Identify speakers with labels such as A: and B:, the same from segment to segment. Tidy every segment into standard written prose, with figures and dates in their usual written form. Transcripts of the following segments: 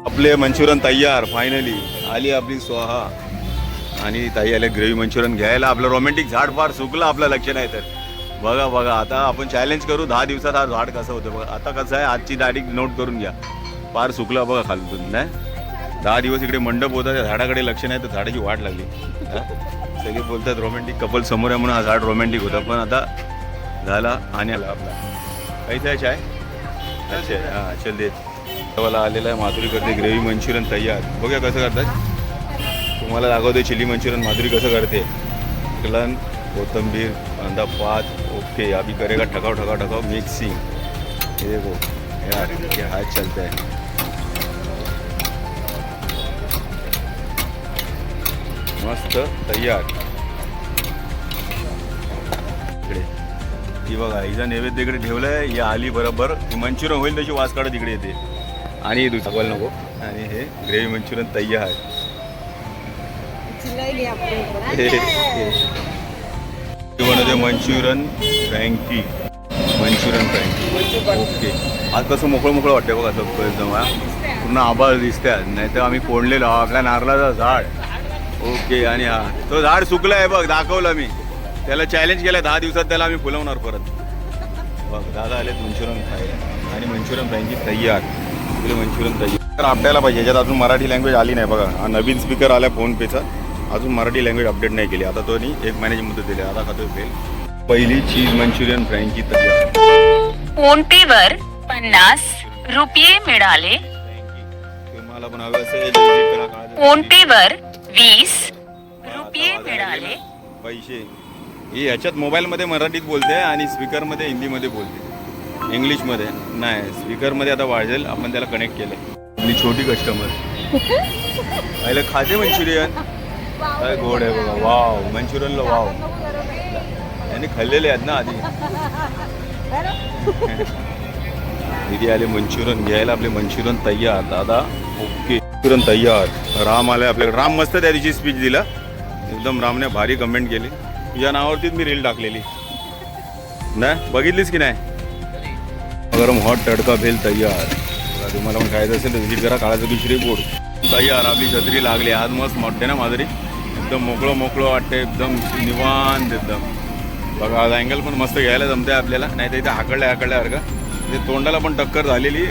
A: आपले मंचुरियन तयार फायनली आली आपली स्वाहा. आणि ताई आले ग्रेव्ही मंचुरियन घ्यायला. आपलं रोमॅन्टिक झाड फार सुकलं आपलं लक्ष नाही तर. बघा बघा आता आपण चॅलेंज करू 10 दिवसात हा झाड कसं होतं बघा. आता कसं आहे आजची तारीख नोट करून घ्या. फार सुकला बघा खालून नाही. 10 दिवस इकडे मंडप होता त्या झाडाकडे लक्ष नाही तर झाडाची वाट लागली. सगळे बोलतात रोमॅन्टिक कपल समोर आहे म्हणून हा झाड रोमॅन्टिक होता पण आता झाला आणि आला आपला काहीच आहे चाय. अच्छा हां चल देत मला आलेला आहे. माधुरी करते ग्रेव्ही मंचुरियन तयार. बघूया कसं करतात. तुम्हाला दाखवते चिली मंचुरियन माधुरी कसं करते. गलन कोथंबीर कांदा पात ओके अभी करेगा ठकाव ठकाव ठकाव मिक्सिंग. ये देखो यार क्या हाथ चलता है. मस्त तयार. इकडे ही बघा हिचा नैवेद्य इकडे ठेवलंय. ही आली बरोबर मंचुरियन होईल तशी वास काढत इकडे येते. आणि दुसरं नको. आणि हे ग्रेव्ही मंचुरियन तयार. बनवते Manchurian Frankie. Manchurian Frankie okay. आज कसं मोकळं मोकळं वाटतं बघा सब एकदम. पूर्ण आभाळ दिसतात नाही तर आम्ही फोडलेलो आपल्या नारळाचं झाड. ओके आणि हा तो झाड सुकलं आहे बघ दाखवलं मी त्याला चॅलेंज केलं 10 दिवसात त्याला आम्ही फुलवणार परत. बघ दादा आले मंचुरियन खायला आणि मंचुरियन फ्रँकी तयार. मंचुरियन तयार. तर आपल्याला पाहिजे याच्यात अजून मराठी लँग्वेज आली नाही बघा. हा नवीन स्पीकर आला फोनपेचा. अजून मराठी लँग्वेज अपडेट नाही केली. आता तो 1 महिन्याची मुदत दिली. आता खातो फेल. पहिली चीज मंचुरियन फ्रँकी तयार.
B: फोनपेवर 50 रुपये मिळाले.
A: तुम्हाला पण हवे असेल विजिट करा.
B: फोनपेवर 20 रुपये मिळाले.
A: पैसे ही ह्याच्यात मोबाईलमध्ये मराठीत बोलते आणि स्पीकरमध्ये हिंदीमध्ये बोलते. इंग्लिशमध्ये नाही. स्पीकरमध्ये आता वाजेल आपण त्याला कनेक्ट केलं. आपली छोटी कस्टमर पहिले खाते मंचुरियन. काय गोड आहे बघा. वाव मंचुरियनला वाव. यांनी खाल्लेले आहेत ना आधी. दीदी आले मंचुरियन घ्यायला. आपले मंचुरियन तयार दादा ओके. मंचुरियन तयार. राम आले आपल्याकडे. राम मस्त त्या दिवशी स्पीच दिला एकदम. रामने भारी कमेंट केली. तुझ्या नावावरतीच मी रील टाकलेली नाही बघितलीस की नाही. गरम हॉट तडका भेल तयार. तुम्हाला पण खायचं असेल तर विजिट करा. काळाचं की श्रीपूर तयार. आपली छत्री लागली आज मस्त वाटते ना माधुरी. एकदम मोकळं मोकळं वाटते एकदम निवांत एकदम. बघा आज अँगल पण मस्त घ्यायला जमते आपल्याला. नाही तर इथे हाकडल्यासारखं म्हणजे तोंडाला पण टक्कर झालेली.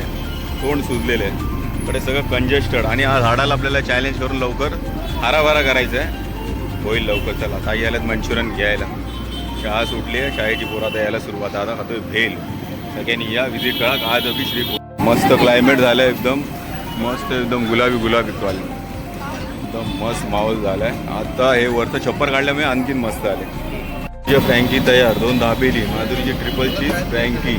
A: तोंड सुजलेलं आहे इकडे सगळं कंजेस्टेड. आणि आज झाडाला आपल्याला चॅलेंज करून लवकर हाराभारा करायचं आहे. होईल लवकर. चला ताई आल्यात मंचुरियन घ्यायला. शाळा सुटली आहे. शाळेची पोरात यायला सुरुवात. आता खातोय भेल. सगळ्यांनी या विजिट करा. आज अभि श्रीपूर. मस्त क्लायमेट झालं एकदम मस्त. एकदम गुलाबी गुलाबी कॉल एकदम मस्त माहोल झाला आहे. आता हे वरचं छप्पर काढल्यामुळे आणखीन मस्त आले. तुझ्या फ्रँकी तयार. 2 दाबेली माधुरीची ट्रिपल चीज फ्रँकी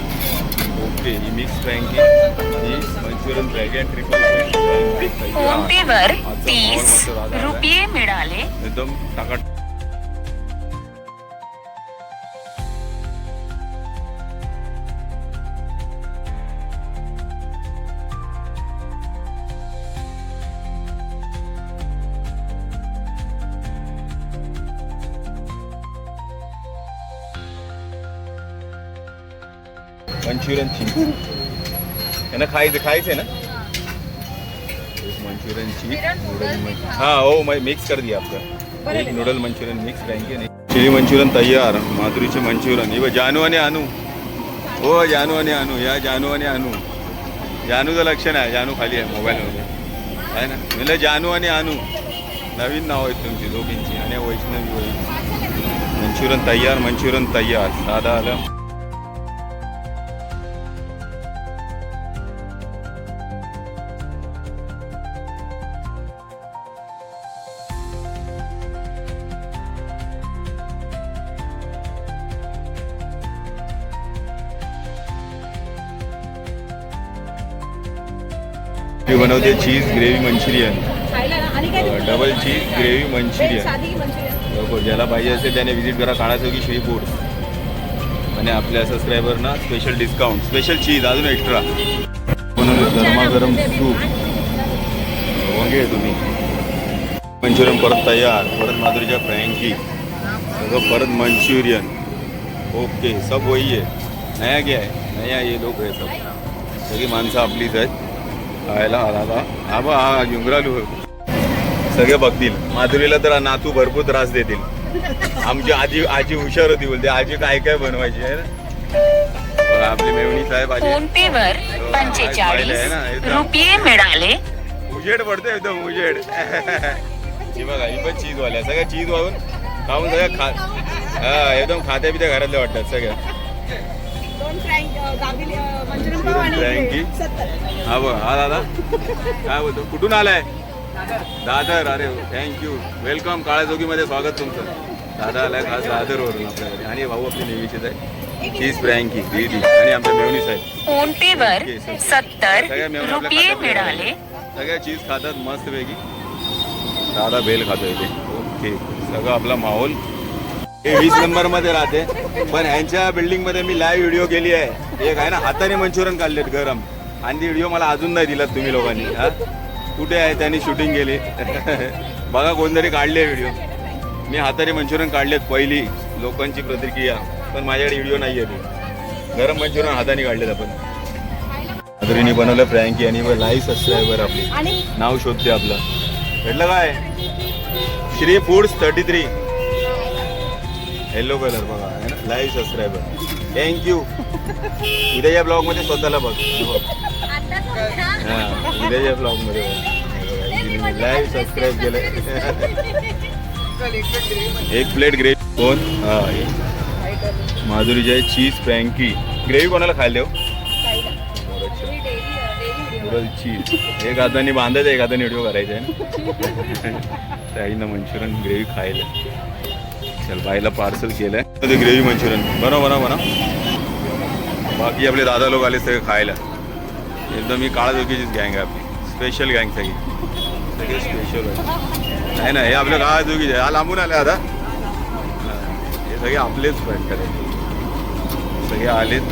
A: ओके. ही मिक्स फ्रँकी ही मंचुरियन फ्रँकी आणि ट्रिपल चीज फ्रँकी.
B: फोनपेवर 30 रुपये मिळाले.
A: एकदम टाका. मंचुरियन चीज है ना. खायचं है ना. मंचुरियन चीज नूडल हाँ हो मैं मिक्स कर दिया आपका. एक नूडल मंचुरियन मिक्स फ्रँकी नाही. चिली मंचुरियन तयार. माधुरीचे मंचुरियन. ही जानू आणि अनु. हो जानू आणि अनु. या जानू आणि अनु. जानूचं लक्ष नाही. जानू खाली आहे मोबाईलमध्ये आहे ना. म्हणजे जानू आणि अनु नवीन नाव आहेत तुमची दोघींची. आणि वैष्णवी होईल. मंचुरियन तयार. मंचुरियन तयार. साधा आलं. मी बनवते चीज ग्रेव्ही मंचुरियन. डबल चीज ग्रेव्ही मंचुरियन. ज्याला पाहिजे असेल त्याने विजिट करा. काळाचौकी श्री फूड्स. आणि आपल्या सबस्क्रायबरना स्पेशल डिस्काउंट. स्पेशल चीज अजून एक्स्ट्रा. बनवलं गरमागरम सूप. वंगे तुम्ही मंचुरियन परत तयार. परत माधुरीच्या फ्रँकी सगळं परत मंचुरियन ओके. सब वही है. नया क्या है. नया ये लोग है सब. सगळी माणसं आपलीच आहेत. खायला आला हा बा हा युंगरालू सगळे बघतील. माधुरीला तर नातू भरपूर त्रास देतील. आमची आजी हुशार होती बोलते. आजी काय काय बनवायची आहे ना. आपली मेवणी साहेब आजी
B: फोन पे वर 45 रुपये मिळाले.
A: उजेड पडते एकदम उजेड. ही बघा ही पण चीज वाल्या सगळ्या चीज वाहून खाऊन सगळ्या हा एकदम खात्या पित्या घरातल्या वाटतात सगळ्या. फ्रँकी हा बघ हा दादा काय बोलतो कुठून आलाय. दादर. अरे थँक्यू वेलकम. काळाजोगीमध्ये स्वागत तुमचं. दादा आलाय खास दादरवरून आपल्याकडे. आणि भाऊ आपली नेहमीचेच आहे चीज फ्रँकी दीदी आणि आमच्या मेवणी साहेब.
B: फोन पे वर 70 रुपये मिळाले.
A: सगळ्या चीज खातात मस्त पैकी. दादा बेल खातोय ते. ओके सगळं आपला माहोल. हे 20 नंबर मध्ये राहते. पण ह्यांच्या बिल्डिंग मध्ये मी लाईव्ह व्हिडिओ केली आहे. एक आहे ना हाताने मंचुरियन काढलेत गरम. आणि ती व्हिडिओ मला अजून नाही दिलात तुम्ही लोकांनी. हा कुठे आहे त्यांनी शूटिंग केली बघा कोणतरी काढले व्हिडिओ. मी हाताने मंचुरियन काढलेत पहिली लोकांची प्रतिक्रिया. पण माझ्याकडे व्हिडिओ नाही आहे. ती गरम मंचुरियन हाताने काढलेत आपण. माधुरीने बनवलं फ्रँकी आणि लाईव्ह सबस्क्रायबर आपली नाव शोधते आपलं. भेटलं काय श्री फूड्स 33 येलो कलर बघा आहे ना लाईव्ह सबस्क्रायबर. थँक्यू. उद्याच्या ब्लॉग मध्ये स्वतःला बघ. हा उद्याच्या ब्लॉग मध्ये लाईव्ह सबस्क्राईब केलं. एक प्लेट ग्रेव्ही कोण हा माधुरीची आहे चीज फ्रँकी. ग्रेव्ही कोणाला खायला देऊ. चीज एक हाताने बांधायचं एक हाताने व्हिडिओ करायचा आहे ना. ताईनं मंचुरियन ग्रेव्ही खायला. चल बाईला पार्सल केलंय ते ग्रेव्ही मंचुरियन बनव. बाकी आपले दादा लोक आले सगळे खायला. एकदम ही काळाजोगीचीच गँग आहे आपली. स्पेशल गँग सगळे स्पेशल आहे ना. हे आपल्या काळाजोगीचे आहे. हा लांबून आले आता. हे सगळे आपलेच भेटतात. सगळे आलेत.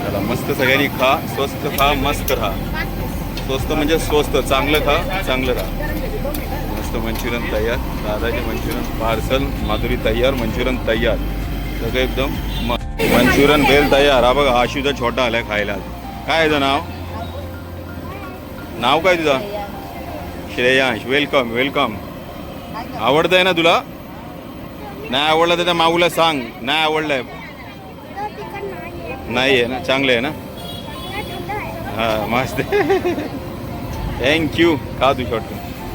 A: चला मस्त सगळ्यांनी खा. स्वस्त खा मस्त राहा. स्वस्त म्हणजे स्वस्त. चांगलं खा चांगलं राहा. मस्त मंचुरियन तयार. दादाचे मंचुरियन पार्सल. माधुरी तयार. मंचुरियन तयार. सगळं एकदम मंचुरियन बेल तयार. हा बघा आशूचा छोटा आलाय खायला. काय याचं नाव काय तुझा. श्रेयांश. Welcome welcome. आवडतंय ना तुला. नाही आवडलं तर त्या माऊला सांग नाही आवडलंय. नाही आहे ना चांगलं आहे ना. हां मस्त. थँक्यू. का तू शॉर्ट.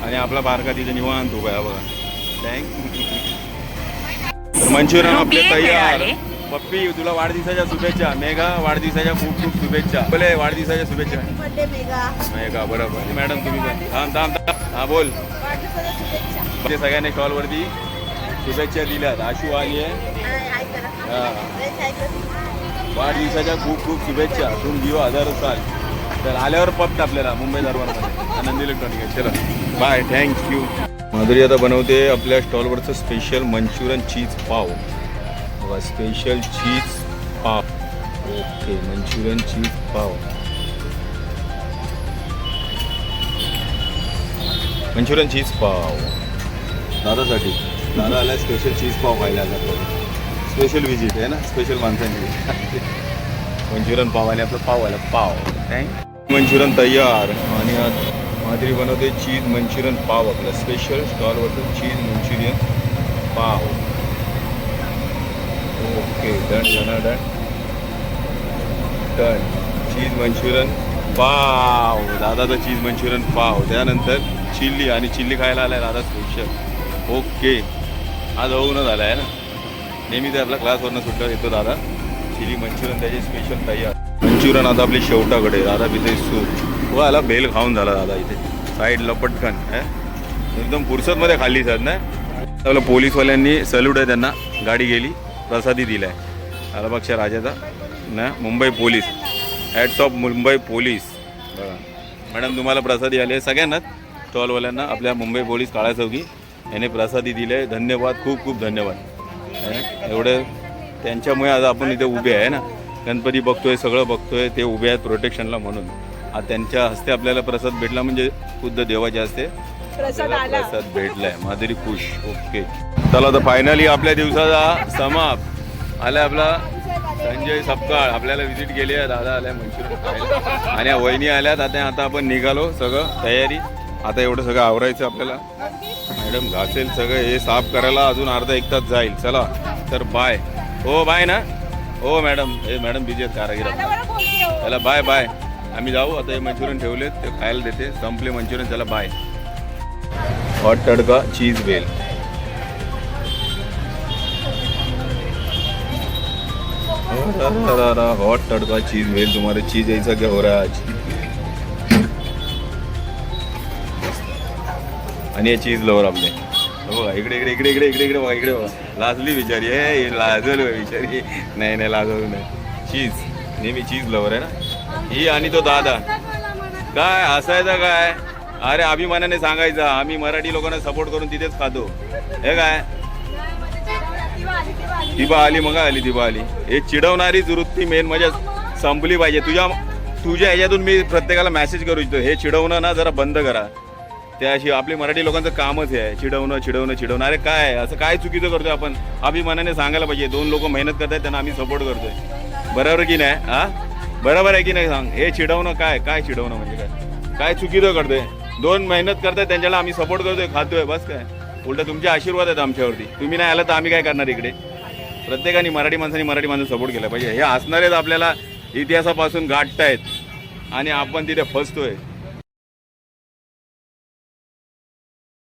A: आणि आपला बारका तिथे निवांत उभा आहे बघा. मंचुरियन आपले तयार. पप्पी तुला वाढदिवसाच्या शुभेच्छा. मेघा वाढदिवसाच्या खूप खूप शुभेच्छा. बोले वाढदिवसाच्या शुभेच्छा. मेघा बरोबर. मॅडम तुम्ही पण थांब. हा बोल. सगळ्यांनी कॉलवरती शुभेच्छा दिल्यात. आशू आली आहे. वाढदिवसाच्या खूप खूप शुभेच्छा. तुम जीव 1000 साल. तर आल्यावर पप्ट आपल्याला मुंबई दरबारमध्ये आनंद इलेक्ट्रॉनिक आहे. चला बाय थँक्यू. माधुरी आता बनवते आपल्या स्टॉलवरचं स्पेशल मंचुरियन चीज पाव. बघा स्पेशल चीज पाव. ओके मंचुरियन चीज पाव. मंचुरियन चीज पाव दादासाठी. दादा आला स्पेशल चीज पाव खायला. स्पेशल विजिट आहे ना. स्पेशल माणसांची मंचुरियन पाव आणि आपलं पाव आला पाव. थँक मंचुरियन तयार. आणि माधुरी बनवते चीज मंचुरियन पाव. आपलं स्पेशल स्टॉलवरचं चीज मंचुरियन पाव. Okay done. चीज मंचुरियन पाव. दादाचा चीज मंचुरियन पाव. त्यानंतर चिल्ली आणि चिल्ली खायला आलाय दादा स्पेशल. ओके आज होऊनच आला आहे ना. नेहमी ते आपल्या क्लासवरनं सुट्टा येतो दादा. चिली मंचुरियन त्याचे स्पेशल तयार. मंचुरियन आता आपली शेवटाकडे. दादा पिते सूप. व आला बेल खाऊन झाला दादा इथे साईडला पटकन. एकदम फुरसतमध्ये खाल्ली सर ना. आपल्या पोलीसवाल्यांनी सल्यूट आहे त्यांना. गाडी गेली प्रसादी दिला आहे लालबागच्या राजाचा ना. Mumbai police. Hats off Mumbai police. बघा मॅडम तुम्हाला प्रसादी आली आहे सगळ्यांनाच. स्टॉलवाल्यांना आपल्या मुंबई पोलीस काळा चौकी याने प्रसादी दिली आहे. धन्यवाद खूप खूप धन्यवाद. एवढं त्यांच्यामुळे आज आपण इथे उभे आहे ना. गणपती बघतोय सगळं बघतोय. ते उभे आहेत प्रोटेक्शनला म्हणून. आज त्यांच्या हस्ते आपल्याला प्रसाद भेटला म्हणजे खुद्द देवाच्या हस्ते प्रसाद भेटलाय. माधुरी खुश. ओके चला तर फायनली आपल्या दिवसाचा समाप्त आला. आपला संजय सपकाळ आपल्याला व्हिजिट केली आहे. दादा आल्या मंचुरियन खायला आणि या वहिनी आल्यात. आता आपण निघालो सगळं तयारी. आता एवढं सगळं आवरायचं आपल्याला. मॅडम घासेल सगळं हे साफ करायला अजून अर्धा एक तास जाईल. चला तर बाय. हो बाय ना. हो मॅडम. हे मॅडम बिजी आहेत कारागीर. चला बाय बाय. आम्ही जाऊ आता. हे मंचुरियन ठेवलेत ते खायला देते. संपले मंचुरियन. चला बाय. हॉट तडका चीज बेल. हॉट तड़का चीज वेल. तुम्हारे चीज ऐसा क्या हो रहा है आज. आणि हे चीज लवर आपले. हो इकडे इकडे इकडे इकडे इकडे इकडे बघा. इकडे बघा. लाजली बिचारी. हे लाजल बिचारी. नाही नाही लाजवू नाही. चीज नेहमी चीज लवर आहे ना ही. आणि तो दादा काय हसायचा काय. अरे अभिमानाने सांगायचा आम्ही मराठी लोकांना सपोर्ट करून तिथेच खातो. हे काय दिबा आली मग आली. दिबा आली. हे चिडवणारीच वृत्ती मेन म्हणजे संपली पाहिजे. तुझ्या ह्याच्यातून मी प्रत्येकाला मेसेज करू इच्छितो. हे चिडवणं ना जरा बंद करा. त्याशी आपली मराठी लोकांचं कामच हे आहे. चिडवणं चिडवणं चिडवणं. अरे काय असं काय चुकीचं करतोय आपण. अभिमानाने सांगायला पाहिजे. 2 लोक मेहनत करतायत त्यांना आम्ही सपोर्ट करतोय. बरोबर की नाही. हा बरोबर आहे की नाही सांग. हे चिडवणं काय काय चिडवणं म्हणजे काय काय चुकीचं करतोय. 2 मेहनत करतायत त्यांच्याला आम्ही सपोर्ट करतोय खातोय बस काय. उलट तुमचे आशीर्वाद आहेत आमच्यावरती. तुम्ही नाही आला तर आम्ही काय करणार इकडे. प्रत्येकाने मराठी माणसं सपोर्ट केला पाहिजे. हे असणारेच आपल्याला इतिहासापासून गाठतायत आणि आपण तिथे फसतोय.